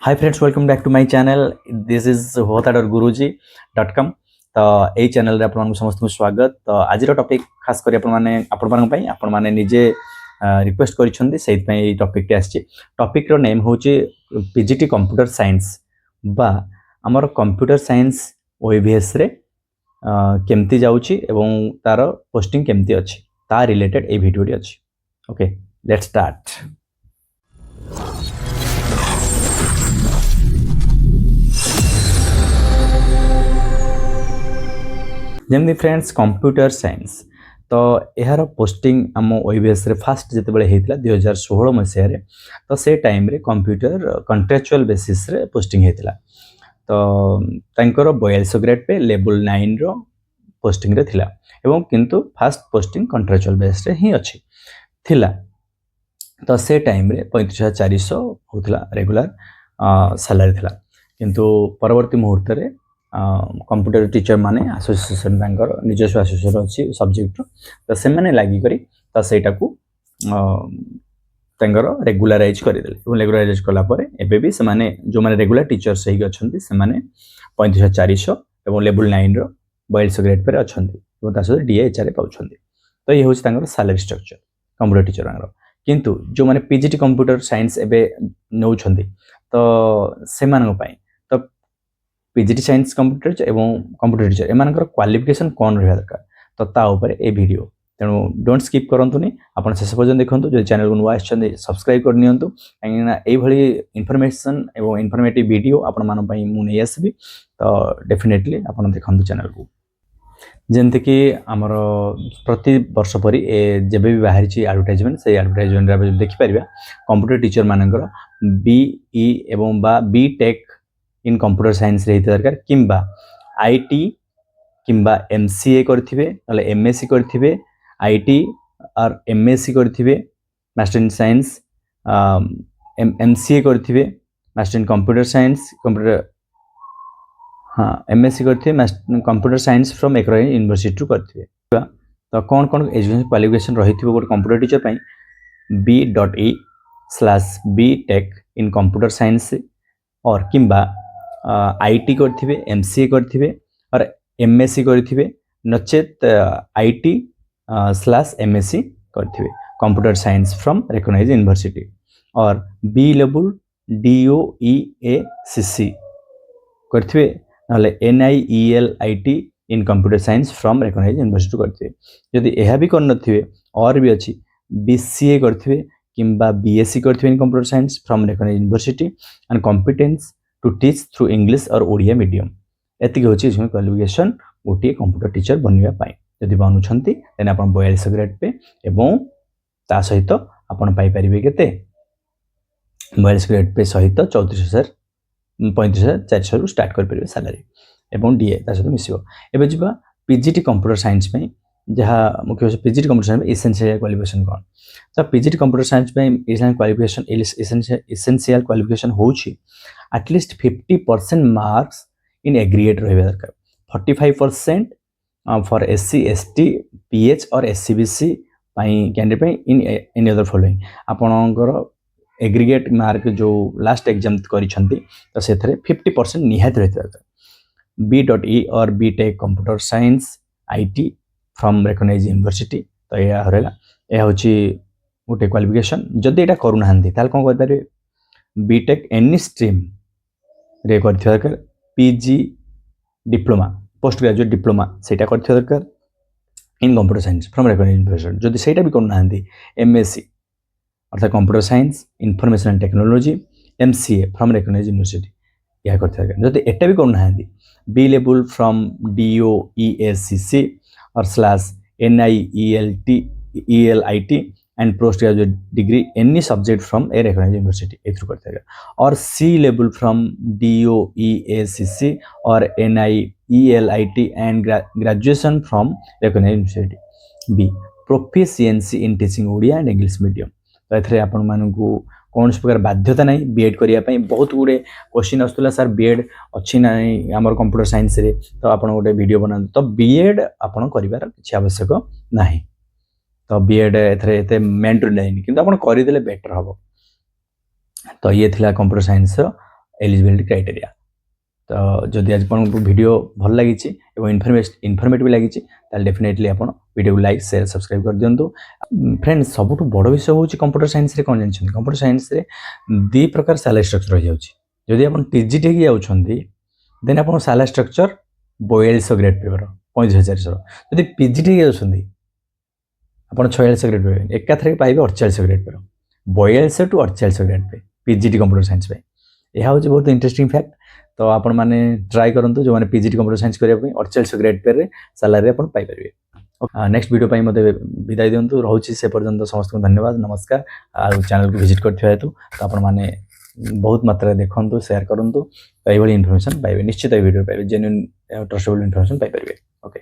Hi friends, welcome back to my channel. This is hotadorguruji.com. तो यही channel रे आपन समस्त को स्वागत। तो आज टॉपिक खास कर आपण माने निजे रिक्वेस्ट करिसंदी सेहि पई एई टॉपिक टे आछि। टॉपिक रो नेम होची पीजीटी कंप्यूटर साइंस बा हमर कंप्यूटर साइंस ओएबीएस रे केमती जाउची एवं तार पोस्टिंग केमती अछि ता रिलेटेड ए वीडियो रे अछि। Okay, let's start. जमनी फ्रेंड्स कंप्यूटर साइंस तो यार पोस्टिंग आम ओएबीएस रे फास्ट जिते बळे हेतला 2016 मसिया रे तो से टाइम रे कंप्यूटर कॉन्ट्रैक्चुअल बेसिस रे पोस्टिंग हेतला। तो तांकर 42 ग्रेड पे लेवल 9 रो पोस्टिंग रे थिला एवं किंतु फास्ट पोस्टिंग कॉन्ट्रैक्चुअल बेस रे ही अछि थिला। तो से टाइम रे 35400 होतला रेगुलर सैलरी थिला, किंतु परवर्ती मुहूर्त रे कंप्यूटर टीचर माने एसोसिएशन तांकर निजस्व एसोसिएशन अछि सब्जेक्ट तो से माने लागि करी तो सेटा को तांकर रेगुलराइज करि देले एवं रेगुलराइज कला परे एबे भी से माने जो माने रेगुलर टीचर्स हेइ अछंती से माने 35400 एवं लेवल 9 रो 42 ग्रेड पर अछंती एवं तासो डीएचआर पाउछंती। तो ये होछि तांकर सैलरी स्ट्रक्चर कंप्यूटर टीचर आंगर। किंतु जो माने पीजीटी कंप्यूटर साइंस एबे नउछंती तो से मानक पई तो पीजीटी साइंस कंप्यूटर एवं कंप्यूटर टीचर एमानकर क्वालिफिकेशन कोन रहबा दरकार तो ता ऊपर ए वीडियो तेणु डोंट स्किप करंतुनी आपण शेष पर्यंत देखंतु। जो चैनल को नुआ आछन सब्सक्राइब कर नियंतु काइना एई भली इन्फॉर्मेशन एवं इन्फॉर्मेटिव वीडियो आपण मान पई मु नै आसबी तो डेफिनेटली आपण देखंतु चैनल को। जेंते कि हमर प्रति वर्ष परी जेबे भी बाहरी छि एडवर्टाइजमेंट से एडवर्टाइजमेंट रे देखि परिबा कंप्यूटर टीचर मानकर बीई एवं बा बीटेक इन कंप्यूटर साइंस रे दरकार किंबा आईटी किंबा एमसीए करथिबे नले एमएससी करथिबे आईटी और एमएससी करथिबे मास्टर इन साइंस एमसीए करथिबे master in computer science computer हाँ एमएससी करथिबे कंप्यूटर साइंस फ्रॉम एकरा यूनिवर्सिटी करथिबे। तो कौन कौन एजुकेशन क्वालिफिकेशन रहिथिबो गोटे कंप्यूटर टीचर पई b.e/btech इन कंप्यूटर साइंस और किंबा आईटी करथिबे एमसीए करथिबे और एमएससी करथिबे नचेत आईटी/एमएससी करथिबे computer science from recognised university और बी लेवल DOEACC करथिबे नले NIELIT in computer science from recognised university करथिबे। जदि एहा भी कर नथिबे और भी अछि बीसीए करथिबे किंबा बीएससी करथिबे in computer science from recognised university and competence to teach through English और ओडिया मीडियम एतिक होछि इसमें क्वालिफिकेशन गोटे कंप्यूटर टीचर बनवा पाए। जदि बानुछंती देन आपण 42 ग्रेड पे एवं ता सहित आपण पाई परिबे केते 42 ग्रेड पे सहित 35400 रु स्टार्ट कर परिबे सैलरी एवं डीए ता सहित मिसिबो। एबे जिबा पीजीटी कंप्यूटर साइंस में जहाँ मुख्य पीजीटी कंप्यूटर साइंस में एसेंशियल क्वालिफिकेशन कौन तो पीजीटी कंप्यूटर साइंस में एसेंशियल क्वालिफिकेशन होछि एटलिस्ट 50% मार्क्स इन एग्रीगेट रहिबा दरकार 45% फॉर एससी एसटी पीएच और एससीबीसी पई कैंडिडेट पई इन एनी अदर फॉलोइंग आपनकर एग्रीगेट मार्क जो लास्ट एग्जाम करिसंती तो सेथरे 50% निहात रहते दरकार। B.E और BTech computer science IT from recognised university तो या हरेला या होची गोटे क्वालिफिकेशन। जदि एटा करू नाहंती ताल कोन कर पारे बीटेक एनी स्ट्रीम रे करथिया दरकार PG diploma post graduate diploma सेटा करथिया दरकार in computer science from recognised university. जदि सेटा भी करू नाहंती एमएससी अर्थात computer science information and technology MCA from recognised university या करथिया दरकार। जदि एटा भी करू नाहंती बी लेवल फ्रॉम DOEACC और /NIELIT and post graduate degree any subject from a recognised university ए थ्रू करते हैं और सी लेवल फ्रॉम DOEACC और NIELIT and graduation from recognised university. B proficiency in teaching Odia and English medium तो एथरे आपण मानकू कौन प्रकार बाध्यता नहीं बीएड करिया बहुत गुड़े क्वेश्चन आसुला सर बीएड अच्छी ना आमर कंप्यूटर साइंस रे तो आप गोटे वीडियो बना तो बीएड आपन करिवार किछि आवश्यक नाही तो बीएड एथरे एते मेंटरी नहीं किंतु आपन करि देले बेटर हबो। तो ये थिला कंप्यूटर साइंस एलिजिबिलिटी क्राइटेरिया। तो जदि आज आपको वीडियो भल लगी और इनफर्मेटिव लगी डेफिनेटली आप वीडियो को लाइक शेयर सब्सक्राइब कर दिंतु। फ्रेंड्स सबुठ बड़ विषय हूँ कंप्यूटर साइंस रे कौन जानते कंप्यूटर साइंस रे दी प्रकार सैलरी स्ट्रक्चर रही जाऊँगी। जदि आप टीजीटी की जाऊँगी देन आप सैलरी स्ट्रक्चर 4200 ग्रेड पेपर 35,400। जदि पीजीटी जाऊँगी आप 4600 ग्रेड पे एकाथरे पाइबे 4800 grade pay 4200 to 4800 grade pay PGT computer science pay. यह हूँ बहुत इंटरेस्टिंग फैक्ट। तो आपण मैंने ट्राई करूँ जो मैंने पीजीटी कंप्यूटर साइंस करने 4800 ग्रेड पे सैलरी आप पाइपर। नेक्स्ट वीडियो मत विदाय दिंतु रोचे से पर्यंत समस्त को धन्यवाद नमस्कार। चैनल को विजिट करते हेतु तो आपण मैंने बहुत मात्रा देखु शेयर करूँ तो इनफर्मेशन पाइबे निश्चित वीडियो पाइबे जेन्युइन ट्रस्टेबल इनफर्मेशन पाइपर। ओके।